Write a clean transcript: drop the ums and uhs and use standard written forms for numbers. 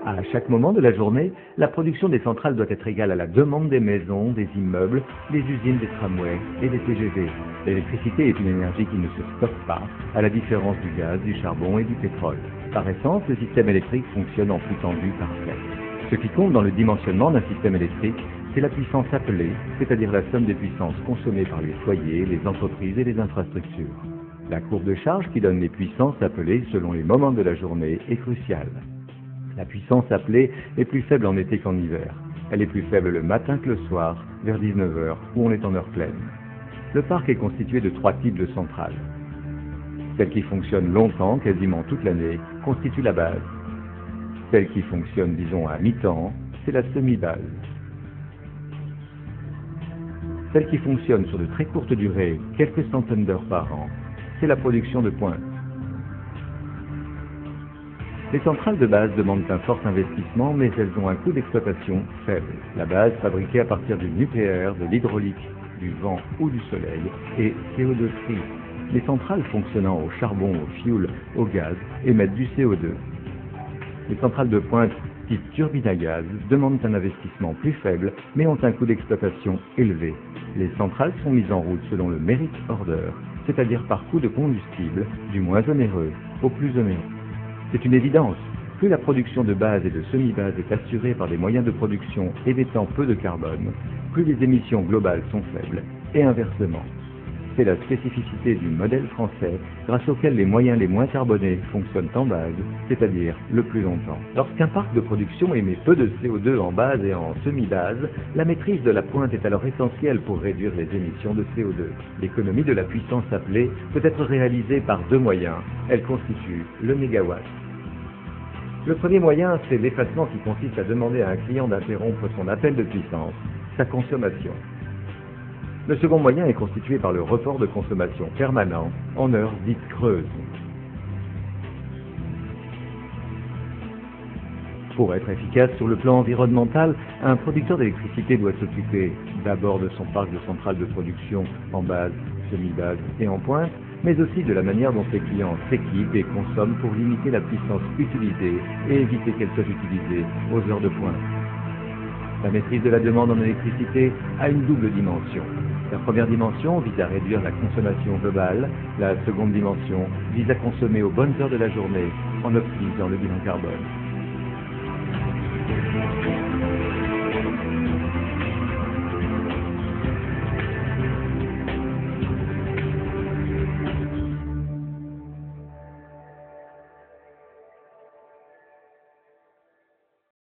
À chaque moment de la journée, la production des centrales doit être égale à la demande des maisons, des immeubles, des usines, des tramways et des TGV. L'électricité est une énergie qui ne se stocke pas, à la différence du gaz, du charbon et du pétrole. Par essence, le système électrique fonctionne en flux tendu parfait. Ce qui compte dans le dimensionnement d'un système électrique, c'est la puissance appelée, c'est-à-dire la somme des puissances consommées par les foyers, les entreprises et les infrastructures. La courbe de charge qui donne les puissances appelées selon les moments de la journée est cruciale. La puissance appelée est plus faible en été qu'en hiver. Elle est plus faible le matin que le soir, vers 19h, où on est en heure pleine. Le parc est constitué de 3 types de centrales. Celles qui fonctionnent longtemps, quasiment toute l'année, constituent la base. Celle qui fonctionne, disons, à mi-temps, c'est la semi-base. Celle qui fonctionne sur de très courtes durées, quelques centaines d'heures par an, c'est la production de pointe. Les centrales de base demandent un fort investissement, mais elles ont un coût d'exploitation faible. La base, fabriquée à partir du nucléaire, de l'hydraulique, du vent ou du soleil, est CO2 free. Les centrales fonctionnant au charbon, au fioul, au gaz, émettent du CO2. Les centrales de pointe type turbine à gaz demandent un investissement plus faible, mais ont un coût d'exploitation élevé. Les centrales sont mises en route selon le merit order, c'est-à-dire par coût de combustible, du moins onéreux au plus onéreux. C'est une évidence, plus la production de base et de semi-base est assurée par des moyens de production émettant peu de carbone, plus les émissions globales sont faibles, et inversement. C'est la spécificité du modèle français, grâce auquel les moyens les moins carbonés fonctionnent en base, c'est-à-dire le plus longtemps. Lorsqu'un parc de production émet peu de CO2 en base et en semi-base, la maîtrise de la pointe est alors essentielle pour réduire les émissions de CO2. L'économie de la puissance appelée peut être réalisée par 2 moyens. Elle constitue le mégawatt. Le premier moyen, c'est l'effacement qui consiste à demander à un client d'interrompre son appel de puissance, sa consommation. Le second moyen est constitué par le report de consommation permanent en heures dites creuses. Pour être efficace sur le plan environnemental, un producteur d'électricité doit s'occuper d'abord de son parc de centrales de production en base, semi-base et en pointe, mais aussi de la manière dont ses clients s'équipent et consomment pour limiter la puissance utilisée et éviter qu'elle soit utilisée aux heures de pointe. La maîtrise de la demande en électricité a une double dimension. La première dimension vise à réduire la consommation globale, la seconde dimension vise à consommer aux bonnes heures de la journée en optimisant le bilan carbone.